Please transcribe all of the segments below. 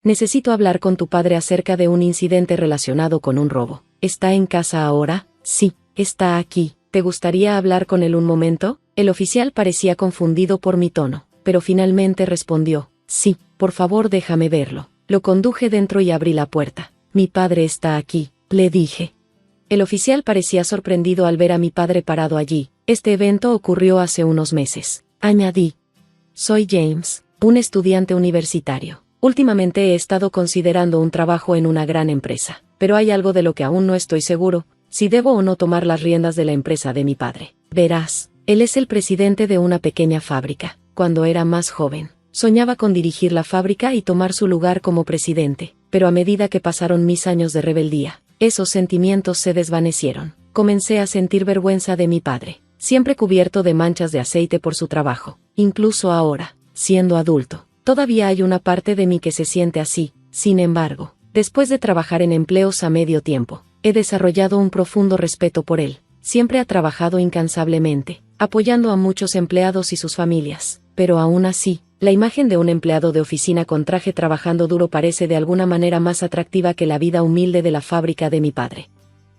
necesito hablar con tu padre acerca de un incidente relacionado con un robo. ¿Está en casa ahora? Sí, está aquí. ¿Te gustaría hablar con él un momento? El oficial parecía confundido por mi tono, pero finalmente respondió, sí, por favor déjame verlo. Lo conduje dentro y abrí la puerta. Mi padre está aquí, le dije. El oficial parecía sorprendido al ver a mi padre parado allí. Este evento ocurrió hace unos meses. Añadí. Soy James, un estudiante universitario. Últimamente he estado considerando un trabajo en una gran empresa, pero hay algo de lo que aún no estoy seguro, si debo o no tomar las riendas de la empresa de mi padre. Verás, él es el presidente de una pequeña fábrica. Cuando era más joven, soñaba con dirigir la fábrica y tomar su lugar como presidente, pero a medida que pasaron mis años de rebeldía, esos sentimientos se desvanecieron. Comencé a sentir vergüenza de mi padre, siempre cubierto de manchas de aceite por su trabajo. Incluso ahora, siendo adulto, todavía hay una parte de mí que se siente así. Sin embargo, después de trabajar en empleos a medio tiempo, he desarrollado un profundo respeto por él. Siempre ha trabajado incansablemente, apoyando a muchos empleados y sus familias, pero aún así, la imagen de un empleado de oficina con traje trabajando duro parece de alguna manera más atractiva que la vida humilde de la fábrica de mi padre.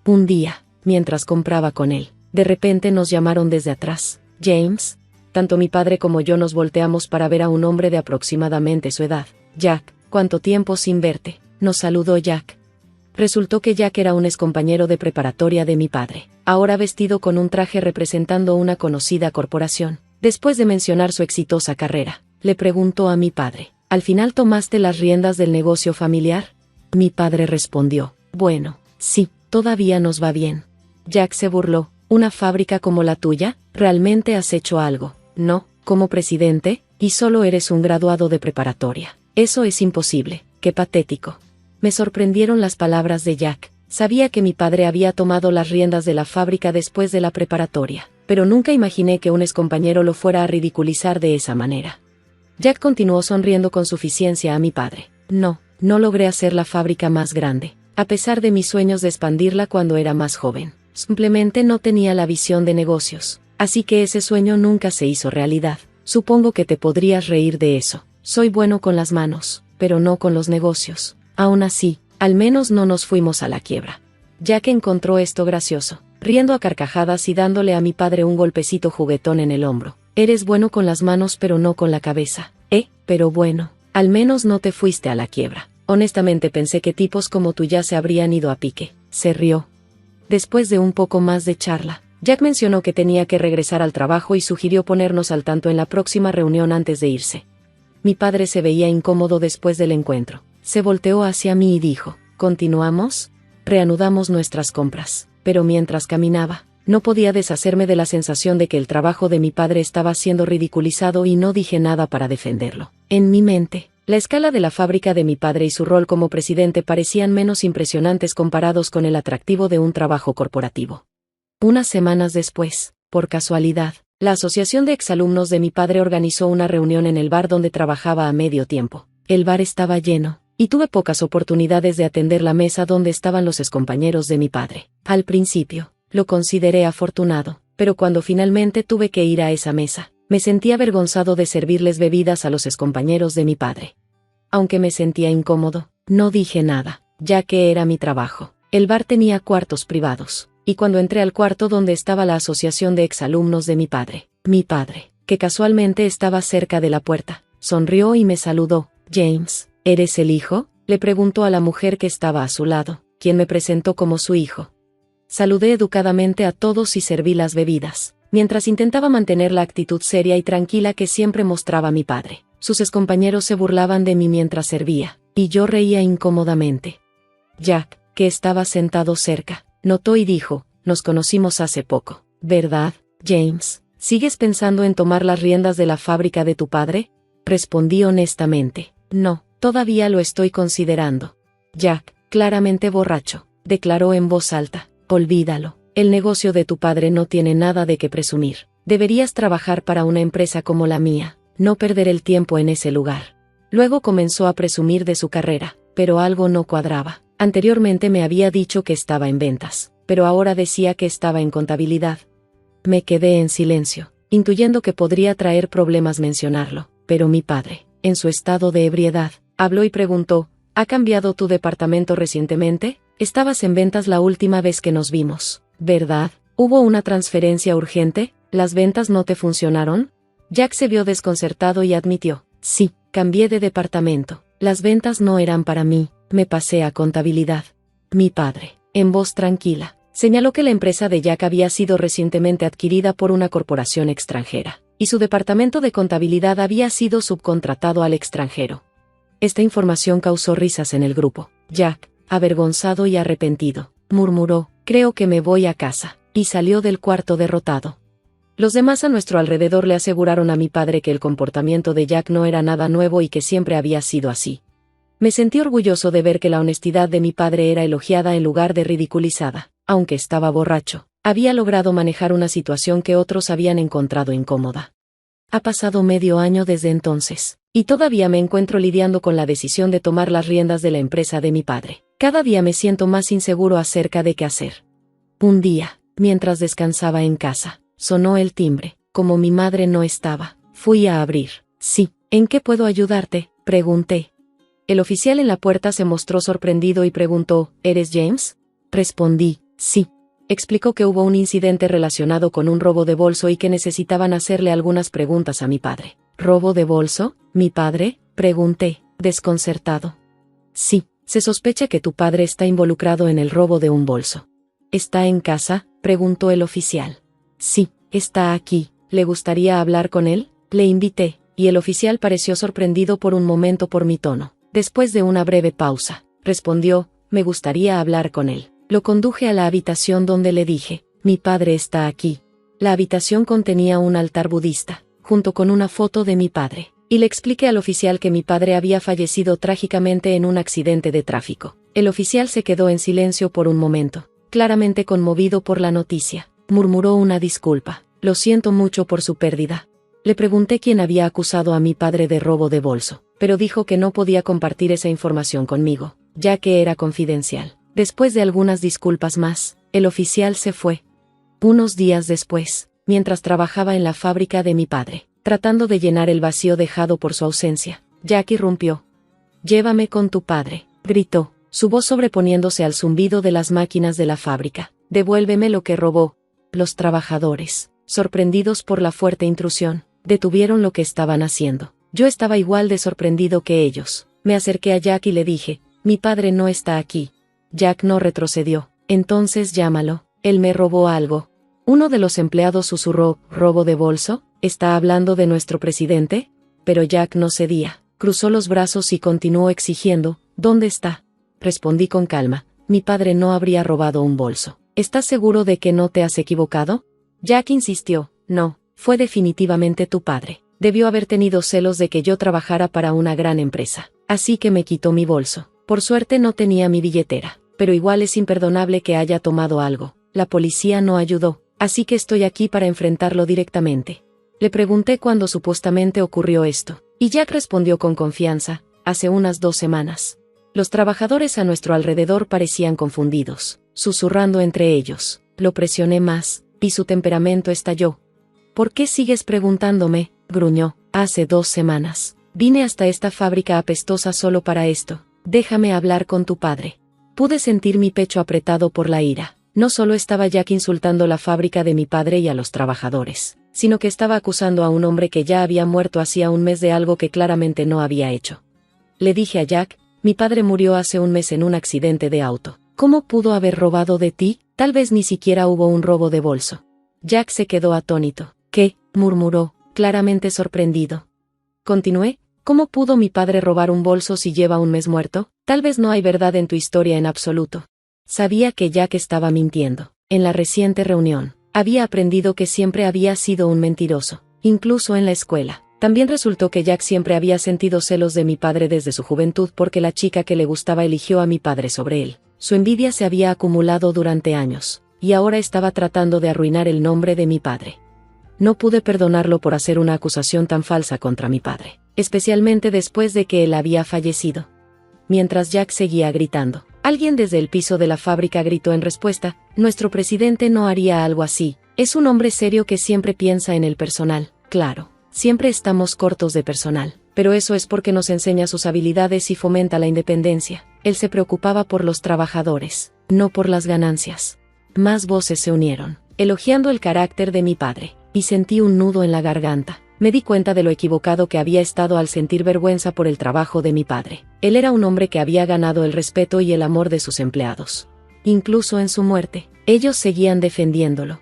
Un día, mientras compraba con él, de repente nos llamaron desde atrás. James. Tanto mi padre como yo nos volteamos para ver a un hombre de aproximadamente su edad. Jack, ¿cuánto tiempo sin verte?, nos saludó Jack. Resultó que Jack era un excompañero de preparatoria de mi padre, ahora vestido con un traje representando una conocida corporación. Después de mencionar su exitosa carrera, le preguntó a mi padre, ¿al final tomaste las riendas del negocio familiar? Mi padre respondió, bueno, sí, todavía nos va bien. Jack se burló, ¿una fábrica como la tuya? ¿Realmente has hecho algo? No, como presidente, y solo eres un graduado de preparatoria. Eso es imposible. Qué patético. Me sorprendieron las palabras de Jack. Sabía que mi padre había tomado las riendas de la fábrica después de la preparatoria, pero nunca imaginé que un excompañero lo fuera a ridiculizar de esa manera. Jack continuó sonriendo con suficiencia a mi padre. No logré hacer la fábrica más grande, a pesar de mis sueños de expandirla cuando era más joven. Simplemente no tenía la visión de negocios, así que ese sueño nunca se hizo realidad. Supongo que te podrías reír de eso. Soy bueno con las manos, pero no con los negocios. Aún así, al menos no nos fuimos a la quiebra. Jack encontró esto gracioso, riendo a carcajadas y dándole a mi padre un golpecito juguetón en el hombro. Eres bueno con las manos pero no con la cabeza, pero bueno, al menos no te fuiste a la quiebra. Honestamente pensé que tipos como tú ya se habrían ido a pique. Se rió. Después de un poco más de charla, Jack mencionó que tenía que regresar al trabajo y sugirió ponernos al tanto en la próxima reunión antes de irse. Mi padre se veía incómodo después del encuentro. Se volteó hacia mí y dijo, ¿continuamos? Reanudamos nuestras compras, pero mientras caminaba, no podía deshacerme de la sensación de que el trabajo de mi padre estaba siendo ridiculizado y no dije nada para defenderlo. En mi mente, la escala de la fábrica de mi padre y su rol como presidente parecían menos impresionantes comparados con el atractivo de un trabajo corporativo. Unas semanas después, por casualidad, la asociación de exalumnos de mi padre organizó una reunión en el bar donde trabajaba a medio tiempo. El bar estaba lleno, y tuve pocas oportunidades de atender la mesa donde estaban los excompañeros de mi padre. Al principio, lo consideré afortunado, pero cuando finalmente tuve que ir a esa mesa, me sentí avergonzado de servirles bebidas a los excompañeros de mi padre. Aunque me sentía incómodo, no dije nada, ya que era mi trabajo. El bar tenía cuartos privados, y cuando entré al cuarto donde estaba la asociación de exalumnos de mi padre, que casualmente estaba cerca de la puerta, sonrió y me saludó. James, ¿eres el hijo?, le preguntó a la mujer que estaba a su lado, quien me presentó como su hijo. Saludé educadamente a todos y serví las bebidas, mientras intentaba mantener la actitud seria y tranquila que siempre mostraba mi padre. Sus excompañeros se burlaban de mí mientras servía, y yo reía incómodamente. Jack, que estaba sentado cerca, notó y dijo, nos conocimos hace poco, ¿verdad, James? ¿Sigues pensando en tomar las riendas de la fábrica de tu padre? Respondí honestamente, no, todavía lo estoy considerando. Jack, claramente borracho, declaró en voz alta, olvídalo, el negocio de tu padre no tiene nada de qué presumir. Deberías trabajar para una empresa como la mía, no perder el tiempo en ese lugar. Luego comenzó a presumir de su carrera, pero algo no cuadraba. Anteriormente me había dicho que estaba en ventas, pero ahora decía que estaba en contabilidad. Me quedé en silencio, intuyendo que podría traer problemas mencionarlo, pero mi padre, en su estado de ebriedad, habló y preguntó, ¿Ha cambiado tu departamento recientemente? Estabas en ventas la última vez que nos vimos, ¿verdad? ¿Hubo una transferencia urgente? ¿Las ventas no te funcionaron? Jack se vio desconcertado y admitió, sí, cambié de departamento. Las ventas no eran para mí, me pasé a contabilidad. Mi padre, en voz tranquila, señaló que la empresa de Jack había sido recientemente adquirida por una corporación extranjera, y su departamento de contabilidad había sido subcontratado al extranjero. Esta información causó risas en el grupo. Jack, avergonzado y arrepentido, murmuró, creo que me voy a casa, y salió del cuarto derrotado. Los demás a nuestro alrededor le aseguraron a mi padre que el comportamiento de Jack no era nada nuevo y que siempre había sido así. Me sentí orgulloso de ver que la honestidad de mi padre era elogiada en lugar de ridiculizada. Aunque estaba borracho, había logrado manejar una situación que otros habían encontrado incómoda. Ha pasado medio año desde entonces, y todavía me encuentro lidiando con la decisión de tomar las riendas de la empresa de mi padre. Cada día me siento más inseguro acerca de qué hacer. Un día, mientras descansaba en casa, sonó el timbre. Como mi madre no estaba, fui a abrir. Sí, ¿en qué puedo ayudarte?, pregunté. El oficial en la puerta se mostró sorprendido y preguntó, ¿eres James? Respondí, sí. Explicó que hubo un incidente relacionado con un robo de bolso y que necesitaban hacerle algunas preguntas a mi padre. ¿Robo de bolso? ¿Mi padre?, pregunté, desconcertado. Sí, se sospecha que tu padre está involucrado en el robo de un bolso. ¿Está en casa?, preguntó el oficial. Sí, está aquí. ¿Le gustaría hablar con él?, le invité, y el oficial pareció sorprendido por un momento por mi tono. Después de una breve pausa, respondió, me gustaría hablar con él. Lo conduje a la habitación donde le dije, mi padre está aquí. La habitación contenía un altar budista, junto con una foto de mi padre, y le expliqué al oficial que mi padre había fallecido trágicamente en un accidente de tráfico. El oficial se quedó en silencio por un momento, claramente conmovido por la noticia. Murmuró una disculpa, lo siento mucho por su pérdida. Le pregunté quién había acusado a mi padre de robo de bolso, pero dijo que no podía compartir esa información conmigo, ya que era confidencial. Después de algunas disculpas más, el oficial se fue. Unos días después, mientras trabajaba en la fábrica de mi padre, tratando de llenar el vacío dejado por su ausencia, Jack irrumpió. Llévame con tu padre, gritó, su voz sobreponiéndose al zumbido de las máquinas de la fábrica. Devuélveme lo que robó. Los trabajadores, sorprendidos por la fuerte intrusión, detuvieron lo que estaban haciendo. Yo estaba igual de sorprendido que ellos. Me acerqué a Jack y le dije, mi padre no está aquí. Jack no retrocedió. Entonces llámalo, él me robó algo. Uno de los empleados susurró, ¿robo de bolso? ¿Está hablando de nuestro presidente? Pero Jack no cedía. Cruzó los brazos y continuó exigiendo, ¿dónde está? Respondí con calma, mi padre no habría robado un bolso. ¿Estás seguro de que no te has equivocado? Jack insistió, no, fue definitivamente tu padre. Debió haber tenido celos de que yo trabajara para una gran empresa. Así que me quitó mi bolso. Por suerte no tenía mi billetera, pero igual es imperdonable que haya tomado algo. La policía no ayudó, así que estoy aquí para enfrentarlo directamente. Le pregunté cuándo supuestamente ocurrió esto, y Jack respondió con confianza, hace unas 2 semanas. Los trabajadores a nuestro alrededor parecían confundidos, susurrando entre ellos. Lo presioné más, y su temperamento estalló. ¿Por qué sigues preguntándome?, gruñó. Hace 2 semanas. Vine hasta esta fábrica apestosa solo para esto. Déjame hablar con tu padre. Pude sentir mi pecho apretado por la ira. No solo estaba Jack insultando la fábrica de mi padre y a los trabajadores, sino que estaba acusando a un hombre que ya había muerto hacía un mes de algo que claramente no había hecho. Le dije a Jack, mi padre murió hace un mes en un accidente de auto. ¿Cómo pudo haber robado de ti? Tal vez ni siquiera hubo un robo de bolso. Jack se quedó atónito. ¿Qué?, murmuró, claramente sorprendido. Continué, ¿cómo pudo mi padre robar un bolso si lleva un mes muerto? Tal vez no hay verdad en tu historia en absoluto. Sabía que Jack estaba mintiendo. En la reciente reunión, había aprendido que siempre había sido un mentiroso, incluso en la escuela. También resultó que Jack siempre había sentido celos de mi padre desde su juventud porque la chica que le gustaba eligió a mi padre sobre él. Su envidia se había acumulado durante años, y ahora estaba tratando de arruinar el nombre de mi padre. No pude perdonarlo por hacer una acusación tan falsa contra mi padre, especialmente después de que él había fallecido. Mientras Jack seguía gritando, alguien desde el piso de la fábrica gritó en respuesta, nuestro presidente no haría algo así, es un hombre serio que siempre piensa en el personal, claro, siempre estamos cortos de personal. pero eso es porque nos enseña sus habilidades y fomenta la independencia. Él se preocupaba por los trabajadores, no por las ganancias. Más voces se unieron, elogiando el carácter de mi padre, y sentí un nudo en la garganta. Me di cuenta de lo equivocado que había estado al sentir vergüenza por el trabajo de mi padre. Él era un hombre que había ganado el respeto y el amor de sus empleados. Incluso en su muerte, ellos seguían defendiéndolo.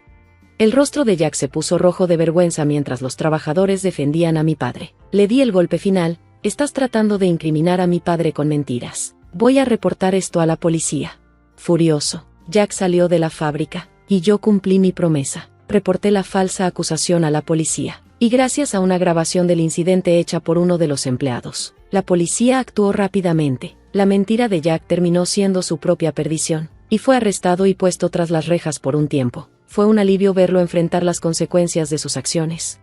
El rostro de Jack se puso rojo de vergüenza mientras los trabajadores defendían a mi padre. Le di el golpe final. Estás tratando de incriminar a mi padre con mentiras. Voy a reportar esto a la policía. Furioso, Jack salió de la fábrica, y yo cumplí mi promesa. Reporté la falsa acusación a la policía. Y gracias a una grabación del incidente hecha por uno de los empleados, la policía actuó rápidamente. La mentira de Jack terminó siendo su propia perdición, y fue arrestado y puesto tras las rejas por un tiempo. Fue un alivio verlo enfrentar las consecuencias de sus acciones.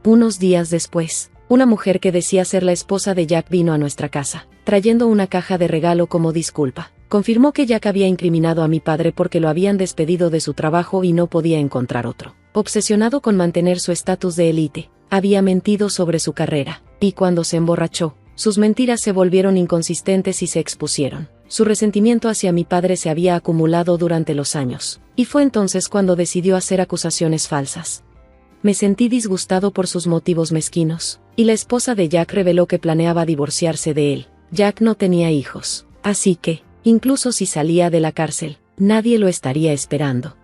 Unos días después, una mujer que decía ser la esposa de Jack vino a nuestra casa, trayendo una caja de regalo como disculpa. Confirmó que Jack había incriminado a mi padre porque lo habían despedido de su trabajo y no podía encontrar otro. Obsesionado con mantener su estatus de élite, había mentido sobre su carrera, y cuando se emborrachó, sus mentiras se volvieron inconsistentes y se expusieron. Su resentimiento hacia mi padre se había acumulado durante los años, y fue entonces cuando decidió hacer acusaciones falsas. Me sentí disgustado por sus motivos mezquinos, y la esposa de Jack reveló que planeaba divorciarse de él. Jack no tenía hijos, así que, incluso si salía de la cárcel, nadie lo estaría esperando.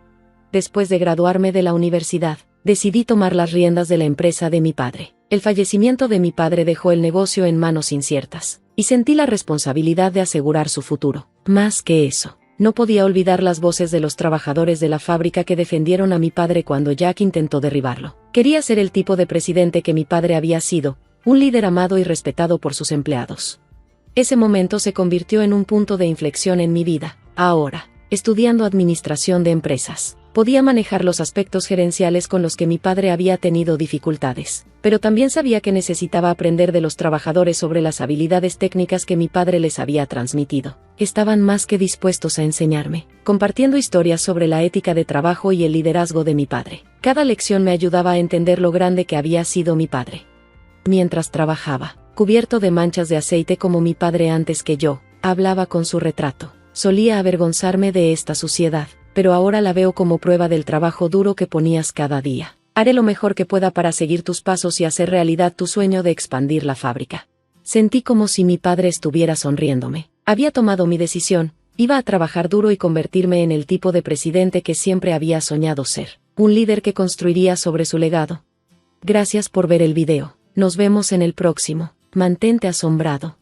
Después de graduarme de la universidad, decidí tomar las riendas de la empresa de mi padre. El fallecimiento de mi padre dejó el negocio en manos inciertas, y sentí la responsabilidad de asegurar su futuro. Más que eso, no podía olvidar las voces de los trabajadores de la fábrica que defendieron a mi padre cuando Jack intentó derribarlo. Quería ser el tipo de presidente que mi padre había sido, un líder amado y respetado por sus empleados. Ese momento se convirtió en un punto de inflexión en mi vida. Ahora, estudiando administración de empresas, podía manejar los aspectos gerenciales con los que mi padre había tenido dificultades, pero también sabía que necesitaba aprender de los trabajadores sobre las habilidades técnicas que mi padre les había transmitido. Estaban más que dispuestos a enseñarme, compartiendo historias sobre la ética de trabajo y el liderazgo de mi padre. Cada lección me ayudaba a entender lo grande que había sido mi padre. Mientras trabajaba, cubierto de manchas de aceite como mi padre antes que yo, hablaba con su retrato. Solía avergonzarme de esta suciedad, pero ahora la veo como prueba del trabajo duro que ponías cada día. Haré lo mejor que pueda para seguir tus pasos y hacer realidad tu sueño de expandir la fábrica. Sentí como si mi padre estuviera sonriéndome. Había tomado mi decisión, iba a trabajar duro y convertirme en el tipo de presidente que siempre había soñado ser. Un líder que construiría sobre su legado. Gracias por ver el video. Nos vemos en el próximo. Mantente asombrado.